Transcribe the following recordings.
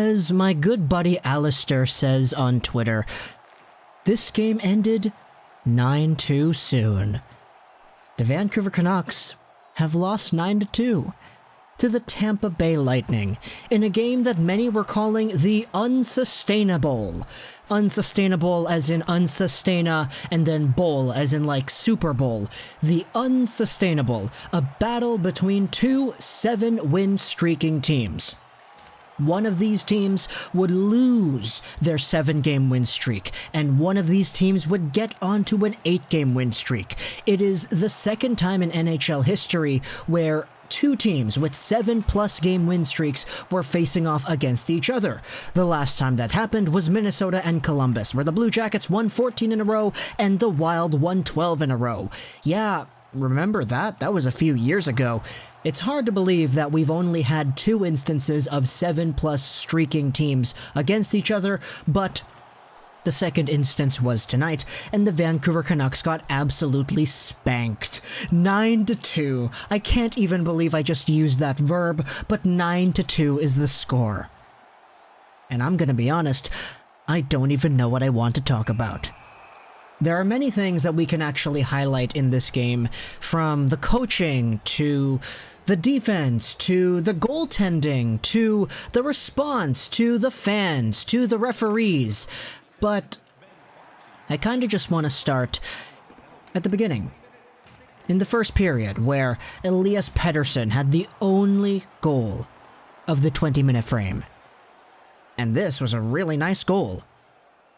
As my good buddy Alistair says on Twitter, this game ended 9-2 soon. The Vancouver Canucks have lost 9-2 to the Tampa Bay Lightning in a game that many were calling the unsustaina-bowl. Unsustainable as in unsustaina, and then bowl as in like Super Bowl. The unsustainable, a battle between two 7-win streaking teams. One of these teams would lose their 7-game win streak, and one of these teams would get onto an 8-game win streak. It is the second time in NHL history where two teams with 7+ game win streaks were facing off against each other. The last time that happened was Minnesota and Columbus, where the Blue Jackets won 14 in a row and the Wild won 12 in a row. Yeah, remember that? That was a few years ago. It's hard to believe that we've only had 2 instances of 7+ streaking teams against each other, but the second instance was tonight, and the Vancouver Canucks got absolutely spanked. 9-2. I can't even believe I just used that verb, but 9-2 is the score. And I'm gonna be honest, I don't even know what I want to talk about. There are many things that we can actually highlight in this game, from the coaching, to the defense, to the goaltending, to the response, to the fans, to the referees. But I kind of just want to start at the beginning. In the first period, where Elias Pettersson had the only goal of the 20-minute frame. And this was a really nice goal.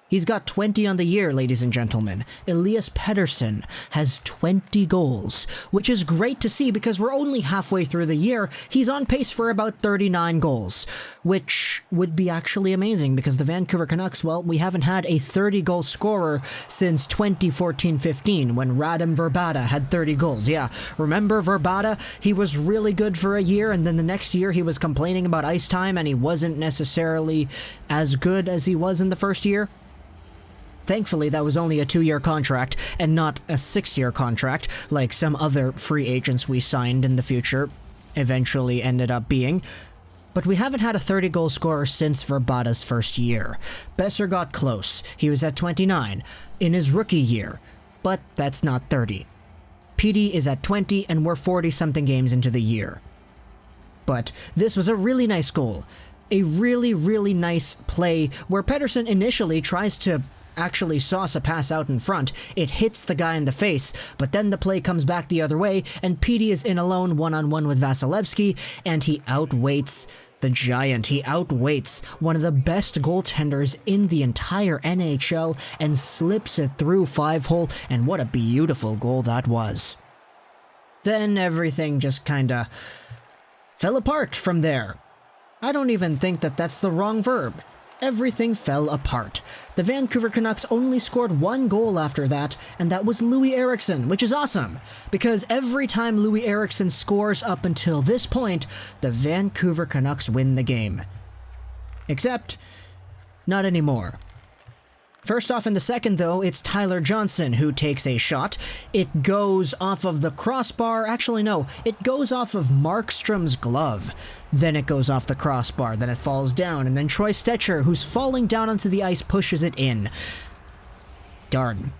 He's got 20 on the year, ladies and gentlemen. Elias Pettersson has 20 goals, which is great to see because we're only halfway through the year. He's on pace for about 39 goals, which would be actually amazing because the Vancouver Canucks, well, we haven't had a 30-goal scorer since 2014-15 when Radim Verbata had 30 goals. Yeah, remember Verbata? He was really good for a year, and then the next year he was complaining about ice time and he wasn't necessarily as good as he was in the first year. Thankfully, that was only a 2-year contract and not a 6-year contract like some other free agents we signed in the future eventually ended up being. But we haven't had a 30-goal scorer since Verbata's first year. Boeser got close. He was at 29 in his rookie year, but that's not 30. PD is at 20 and we're 40-something games into the year. But this was a really nice goal. A really, really nice play where Pettersson initially tries to actually sauce a pass out in front. It hits the guy in the face, but then the play comes back the other way, and Petey is in alone one-on-one with Vasilevsky, and he outweights the Giant. He outweights one of the best goaltenders in the entire NHL and slips it through 5-hole, and what a beautiful goal that was. Then everything just kinda fell apart from there. I don't even think that that's the wrong verb. Everything fell apart. The Vancouver Canucks only scored 1 goal after that, and that was Louis Eriksson, which is awesome, because every time Louis Eriksson scores up until this point, the Vancouver Canucks win the game. Except, not anymore. First off in the second, though, it's Tyler Johnson who takes a shot. It goes off of the crossbar. Actually, no, it goes off of Markstrom's glove. Then it goes off the crossbar, then it falls down, and then Troy Stecher, who's falling down onto the ice, pushes it in. Darn.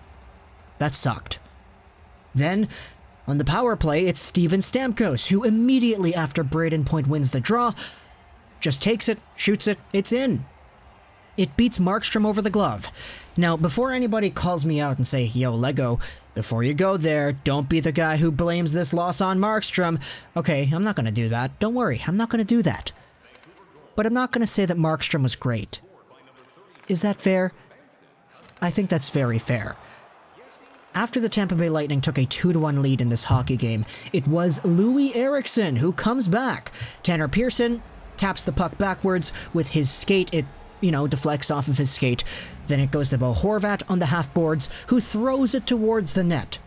That sucked. Then, on the power play, it's Steven Stamkos, who immediately after Braden Point wins the draw, just takes it, shoots it, it's in. It beats Markstrom over the glove. Now, before anybody calls me out and say, yo, Lego, before you go there, don't be the guy who blames this loss on Markstrom. Okay, I'm not going to do that. Don't worry, I'm not going to do that. But I'm not going to say that Markstrom was great. Is that fair? I think that's very fair. After the Tampa Bay Lightning took a 2-1 lead in this hockey game, it was Louis Eriksson who comes back. Tanner Pearson taps the puck backwards with his skate. It deflects off of his skate. Then it goes to Bo Horvat on the half boards, who throws it towards the net.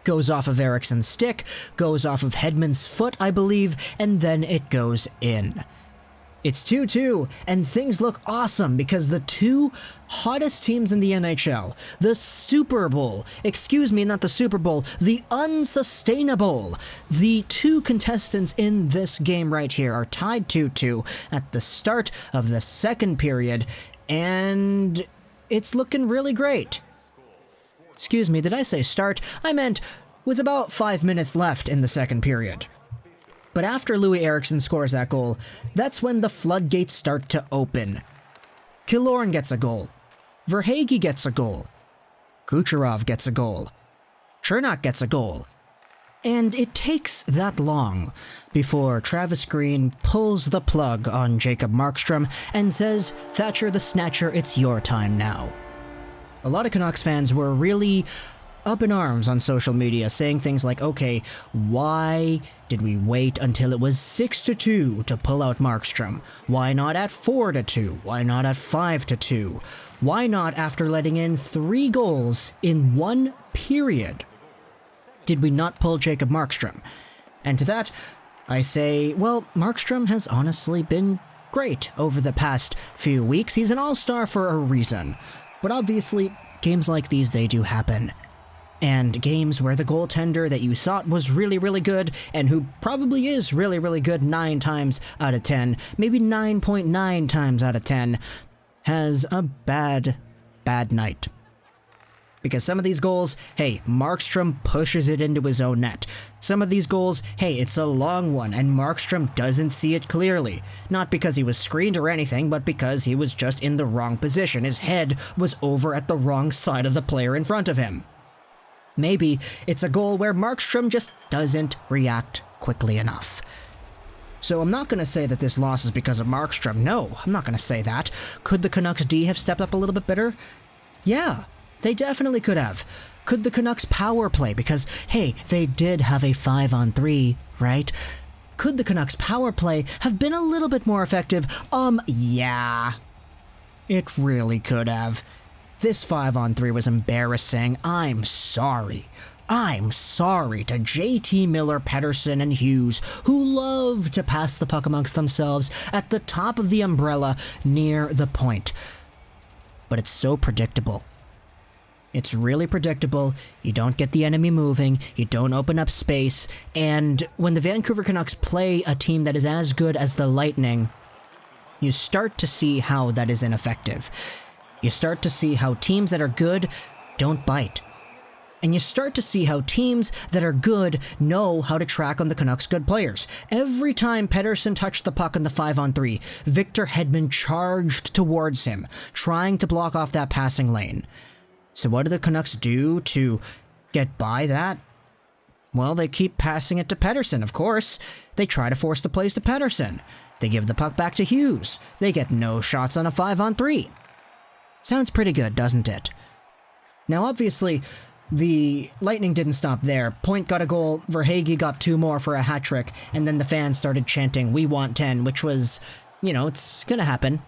Goes off of Eriksson's stick, goes off of Hedman's foot, I believe, and then it goes in. It's 2-2, and things look awesome because the two hottest teams in the NHL, the Super Bowl, excuse me, not the Super Bowl, the unsustaina-bowl, the two contestants in this game right here are tied 2-2 at the start of the second period, and it's looking really great. Excuse me, did I say start? I meant with about 5 minutes left in the second period. But after Louis Eriksson scores that goal, that's when the floodgates start to open. Killorn gets a goal. Verhaeghe gets a goal. Kucherov gets a goal. Chernak gets a goal. And it takes that long before Travis Green pulls the plug on Jacob Markstrom and says, "Thatcher the Snatcher, it's your time now." A lot of Canucks fans were really up in arms on social media, saying things like, okay, why did we wait until it was 6-2 to pull out Markstrom? Why not at 4-2? Why not at 5-2? Why not after letting in 3 goals in 1 period? Did we not pull Jacob Markstrom? And to that, I say, well, Markstrom has honestly been great over the past few weeks. He's an all-star for a reason. But obviously, games like these, they do happen. And games where the goaltender that you thought was really, really good, and who probably is really, really good 9 times out of 10, maybe 9.9 times out of 10, has a bad night. Because some of these goals, hey, Markstrom pushes it into his own net. Some of these goals, hey, it's a long one, and Markstrom doesn't see it clearly. Not because he was screened or anything, but because he was just in the wrong position. His head was over at the wrong side of the player in front of him. Maybe it's a goal where Markstrom just doesn't react quickly enough. So I'm not going to say that this loss is because of Markstrom. No, I'm not going to say that. Could the Canucks D have stepped up a little bit better? Yeah, they definitely could have. Could the Canucks power play? Because, hey, they did have a 5-on-3, right? Could the Canucks power play have been a little bit more effective? Yeah. It really could have. This 5-on-3 was embarrassing. I'm sorry. I'm sorry to JT Miller, Pettersson, and Hughes, who love to pass the puck amongst themselves at the top of the umbrella near the point. But it's so predictable. It's really predictable. You don't get the enemy moving, you don't open up space, and when the Vancouver Canucks play a team that is as good as the Lightning, you start to see how that is ineffective. You start to see how teams that are good don't bite. And you start to see how teams that are good know how to track on the Canucks' good players. Every time Pettersson touched the puck in the 5-on-3, Victor Hedman charged towards him, trying to block off that passing lane. So what do the Canucks do to get by that? Well, they keep passing it to Pettersson, of course. They try to force the plays to Pettersson. They give the puck back to Hughes. They get no shots on a 5-on-3. Sounds pretty good, doesn't it? Now, obviously, the Lightning didn't stop there. Point got a goal, Verhaeghe got 2 more for a hat trick, and then the fans started chanting, "We want 10," which was, it's gonna happen.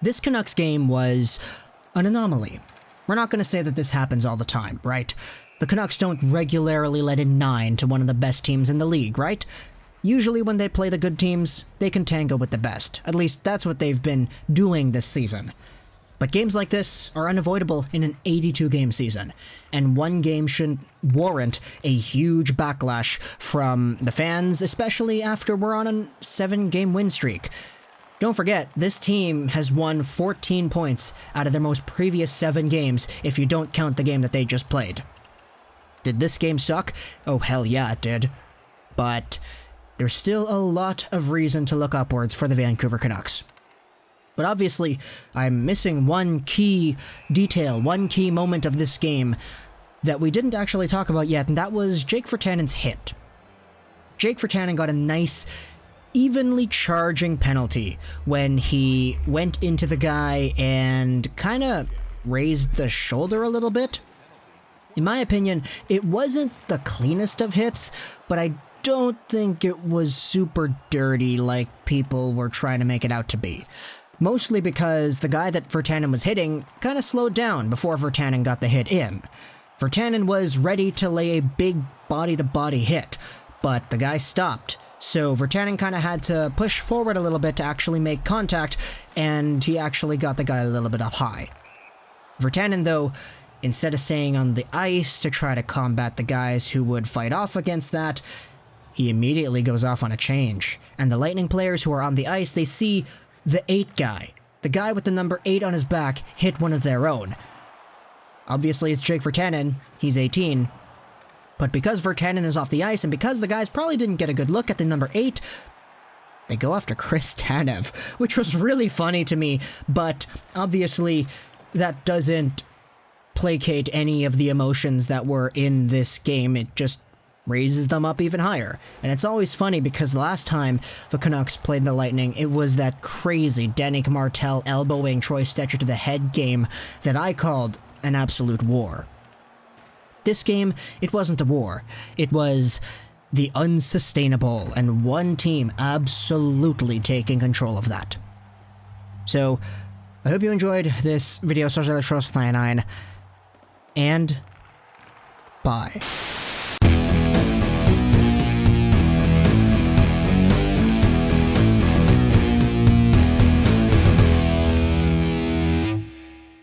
This Canucks game was an anomaly. We're not gonna say that this happens all the time, right? The Canucks don't regularly let in 9 to one of the best teams in the league, right? Usually when they play the good teams, they can tango with the best. At least that's what they've been doing this season. But games like this are unavoidable in an 82-game season, and one game shouldn't warrant a huge backlash from the fans, especially after we're on a 7-game win streak. Don't forget, this team has won 14 points out of their most previous 7 games if you don't count the game that they just played. Did this game suck? Oh, hell yeah, it did. But there's still a lot of reason to look upwards for the Vancouver Canucks. But obviously, I'm missing one key detail, one key moment of this game that we didn't actually talk about yet, and that was Jake Virtanen's hit. Jake Virtanen got a nice, evenly charging penalty when he went into the guy and kind of raised the shoulder a little bit. In my opinion, it wasn't the cleanest of hits, but I don't think it was super dirty like people were trying to make it out to be. Mostly because the guy that Virtanen was hitting kind of slowed down before Virtanen got the hit in. Virtanen was ready to lay a big body-to-body hit, but the guy stopped, So Virtanen kind of had to push forward a little bit to actually make contact, and he actually got the guy a little bit up high. Virtanen, though, instead of staying on the ice to try to combat the guys who would fight off against that, he immediately goes off on a change. And the Lightning players who are on the ice, they see the 8 guy, the guy with the number 8 on his back, hit one of their own. Obviously, it's Jake Virtanen. He's 18. But because Virtanen is off the ice, and because the guys probably didn't get a good look at the number 8, they go after Chris Tanev, which was really funny to me, but obviously that doesn't placate any of the emotions that were in this game. It just raises them up even higher. And it's always funny because last time the Canucks played the Lightning, it was that crazy Danick Martel elbowing Troy Stecher to the head game that I called an absolute war. This game, it wasn't a war. It was the unsustaina-bowl, and one team absolutely taking control of that. So, I hope you enjoyed this video, and bye.